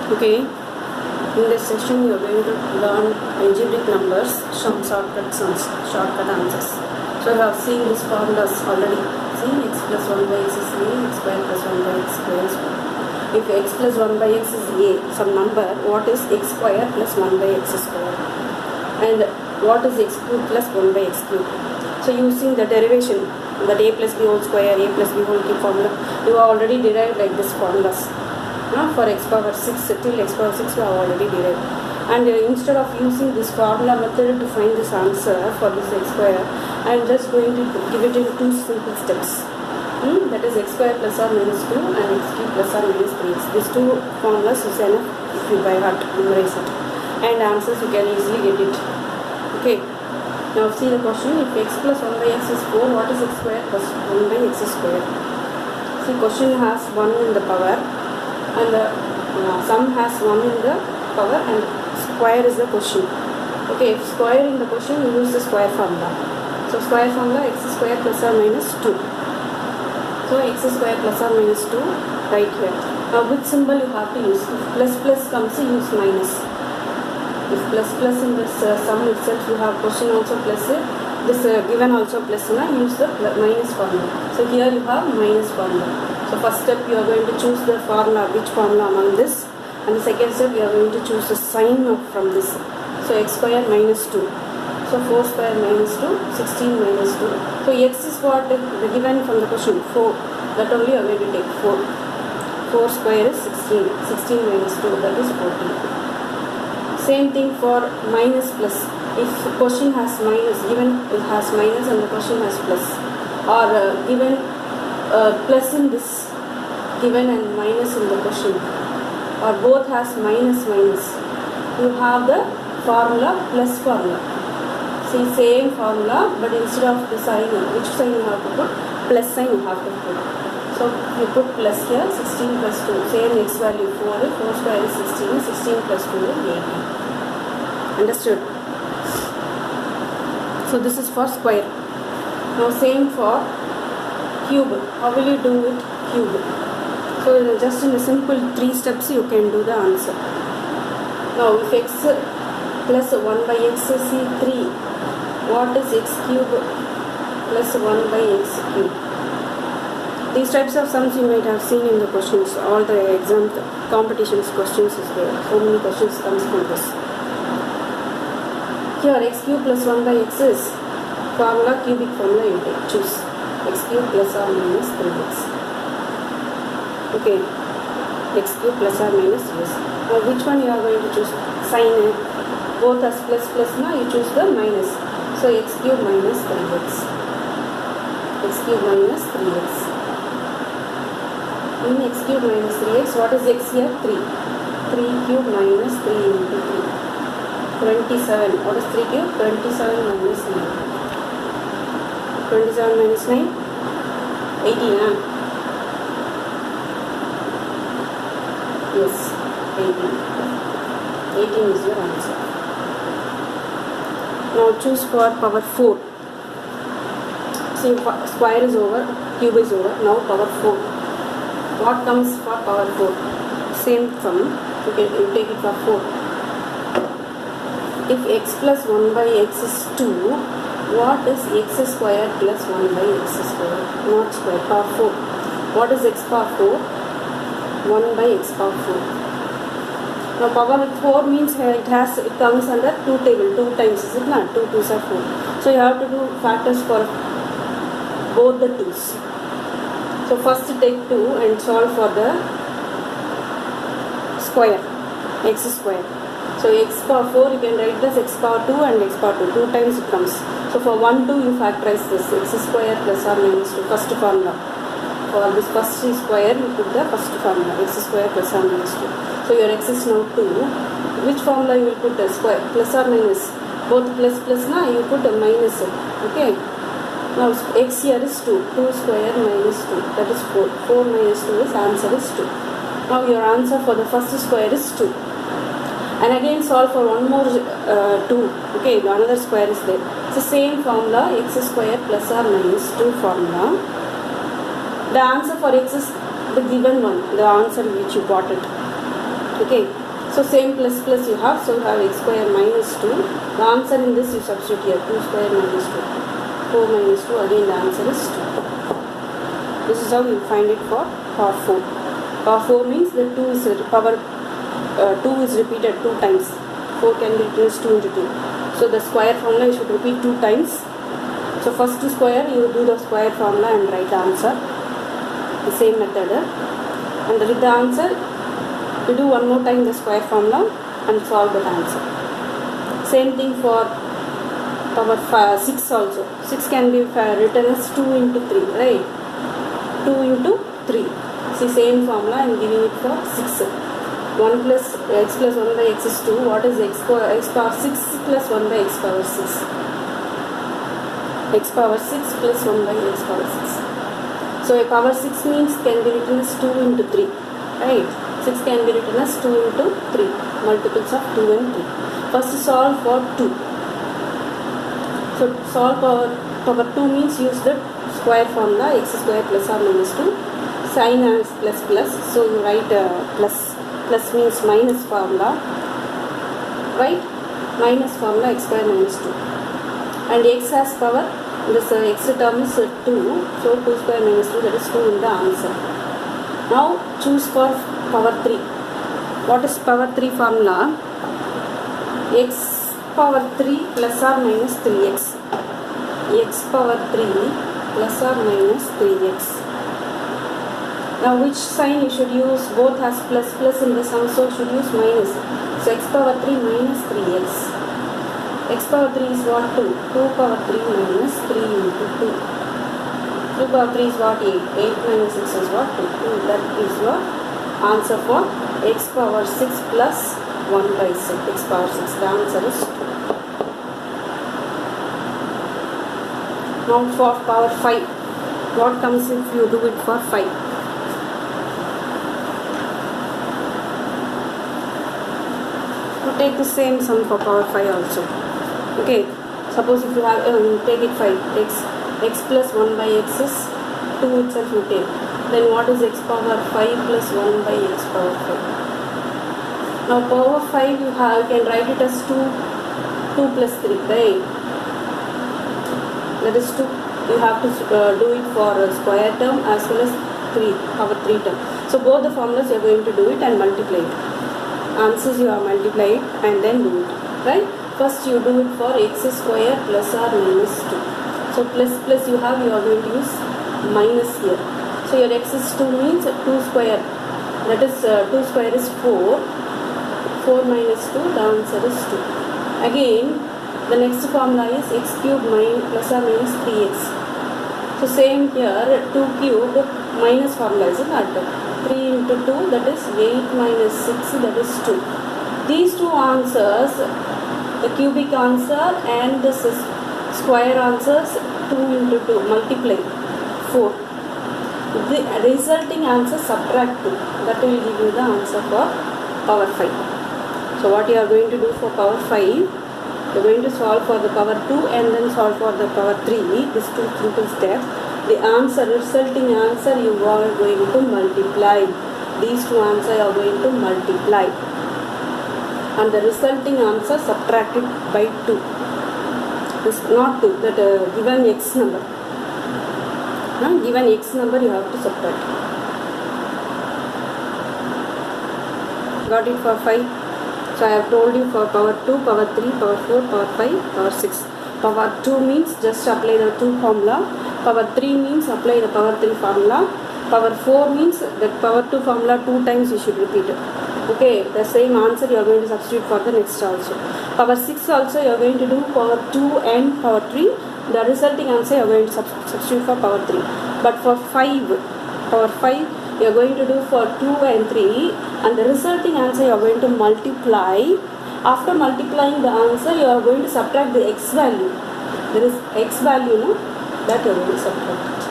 Okay, in this session you are going to learn algebraic numbers, some shortcut answers. So you have seen these formulas already. See, x plus 1 by x is a, x square plus 1 by x square is 1. If x plus 1 by x is a, some number, what is x square plus 1 by x square? And what is x cube plus 1 by x cube? So using the derivation, that a plus b whole square, a plus b whole cube formula, you have already derived like this formulas. For x power 6 till x power 6 we have already derived. And instead of using this formula method to find this answer for this x square, I am just going to give it in two simple steps. That is x square plus or minus 2 and x cube plus or minus 3x. These two formulas is enough if you by heart memorize it. And answers you can easily get it. Okay. Now see the question. If x plus 1 by x is 4, what is x square plus 1 by x square? See, question has 1 in the power. And the sum has 1 in the power and square is the question. Okay, if square in the question, you use the square formula. So square formula x square plus or minus 2. So x square plus or minus 2 right here. Now which symbol you have to use? If plus plus comes, you use minus. If plus plus in this sum itself, you have question also plus it. This given also plus, use the minus formula. So here you have minus formula. So first step you are going to choose the formula, which formula among this, and the second step you are going to choose the sign from this. So x square minus 2. So 4 square minus 2, 16 minus 2. So x is what the given from the question, 4. That only you are going to take 4. 4 square is 16. 16 minus 2, that is 14. Same thing for minus plus. If the question has minus, given it has minus and the question has plus, or given plus in this, given and minus in the question, or both has minus minus, you have the formula plus formula. See, same formula, but instead of the sign, which sign you have to put? Plus sign you have to put. So you put plus here, 16 plus 2, same x value 4, 4 square is 16, 16 plus 2 is 18. Understood? So this is for square. Now same for cube. How will you do it? Cube. So just in a simple 3 steps you can do the answer. Now if x plus 1 by x is 3, what is x cube plus 1 by x cube? These types of sums you might have seen in the questions. All the exam competitions questions is there. So many questions comes from this. Here x cube plus 1 by x is formula, cubic formula you take. Choose x cube plus or minus 3x. Okay, x cube plus or minus 3x. Now which one you are going to choose? Sign it. Both as plus plus, now you choose the minus. So x cube minus 3x. X cube minus 3x. In x cube minus 3x, what is x here? 3. 3 cube minus 3 into 3. 27. What is 3 cube? 27 minus 9. 27 minus 9? 18. Yes, 18. 18 is your answer. Now choose for power 4. See, square is over, cube is over. Now power 4. What comes for power 4? Same sum. You take it for 4. If x plus 1 by x is 2, what is x square plus 1 by x square? Not square, power 4. What is x power 4? 1 by x power 4. Now power 4 means it comes under 2 table, 2 times, is it not? 2 2s are 4. So you have to do factors for both the 2's. So first take 2 and solve for the square, x square. So x power 4 you can write this x power 2 and x power 2. 2 times it comes. So for 1, 2 you factorize this x square plus or minus 2. First formula. For this first square you put the first formula x square plus or minus 2. So your x is now 2. Which formula you will put the square? Plus or minus? Both plus plus now you put a minus. Okay. Now x here is 2. 2 square minus 2. That is 4. 4 minus 2 is answer is 2. Now your answer for the first square is 2. And again solve for one more 2. Okay, another square is there. It's the same formula, x square plus or minus 2 formula. The answer for x is the given one, the answer which you got it. Okay, so same plus plus you have, so you have x square minus 2. The answer in this you substitute here, 2 square minus 2. 4 minus 2, again the answer is 2. This is how you find it for power 4. Power 4 means the 2 is power 2 is repeated 2 times. 4 can be written as 2 into 2. So the square formula you should repeat 2 times. So first to square you do the square formula and write the answer. The same method. And with the answer you do one more time the square formula and solve that answer. Same thing for power 6 also. 6 can be written as 2 into 3, right? 2 into 3. See, same formula I am giving it for 6. 1 plus x plus 1 by x is 2. What is x power 6 plus 1 by x power 6? X power 6 plus 1 by x power 6. So a power 6 means can be written as 2 into 3. Right? 6 can be written as 2 into 3. Multiples of 2 and 3. First solve for 2. So solve power 2 means use the square formula, x square plus or minus 2. Sign as plus plus. So you write plus. Plus means minus formula, right? Minus formula x square minus 2. And x has power, this x term is 2. So 2 square minus 2, that is 2 in the answer. Now choose for power 3. What is power 3 formula? X power 3 plus or minus 3x. X power 3 plus or minus 3x. Now which sign you should use? Both has plus plus in the sum, so should use minus. So x power 3 minus 3x. X power 3 is what? 2. 2 power 3 minus 3 into 2. 2 power 3 is what? 8. 8 minus 6 is what? 2. That is your answer for x power 6 plus 1 by 6. X power 6. The answer is 2. Now for power 5. What comes if you do it for 5? Take the same sum for power 5 also. Okay, suppose if you have take it 5, x plus 1 by x is 2 itself you take. Then what is x power 5 plus 1 by x power 5? Now power 5 you can write it as 2 plus 3, right? That is 2. You have to do it for a square term as well as power 3 term. So both the formulas you are going to do it and multiply it. Answers you are multiplied and then do it, right? First you do it for x square plus or minus 2. So plus you are going to use minus here. So your x is 2 means 2 square. That is 2 square is 4. 4 minus 2, the answer is 2. Again, the next formula is x cube plus or minus 3x. So same here, 2 cube minus formula is not. 3 into 2, that is 8 minus 6, that is 2. These two answers, the cubic answer and the square answers, 2 into 2, multiply 4. The resulting answer subtract 2. That will give you the answer for power 5. So what you are going to do for power 5, you are going to solve for the power 2 and then solve for the power 3. These two simple steps. The answer, resulting answer you are going to multiply. These two answers you are going to multiply. And the resulting answer subtracted by 2. This not 2, that given x number. Given x number you have to subtract. Got it for 5? So I have told you for power 2, power 3, power 4, power 5, power 6. Power 2 means just apply the 2 formula. Power 3 means apply the power 3 formula. Power 4 means the power 2 formula 2 times you should repeat it. Okay, the same answer you are going to substitute for the next also. Power 6 also you are going to do power 2 and power 3. The resulting answer you are going to substitute for power 3. But for power 5 you are going to do for 2 and 3, and the resulting answer you are going to multiply. After multiplying the answer you are going to subtract the x value. There is x value, no? That you are going to subtract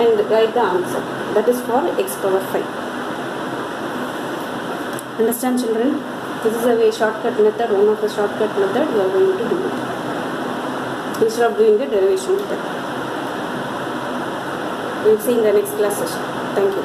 and write the answer. That is for x power 5. Understand, children? This is a way shortcut method, one of the shortcut method you are going to do it instead of doing the derivation method. We will see in the next class session. Thank you.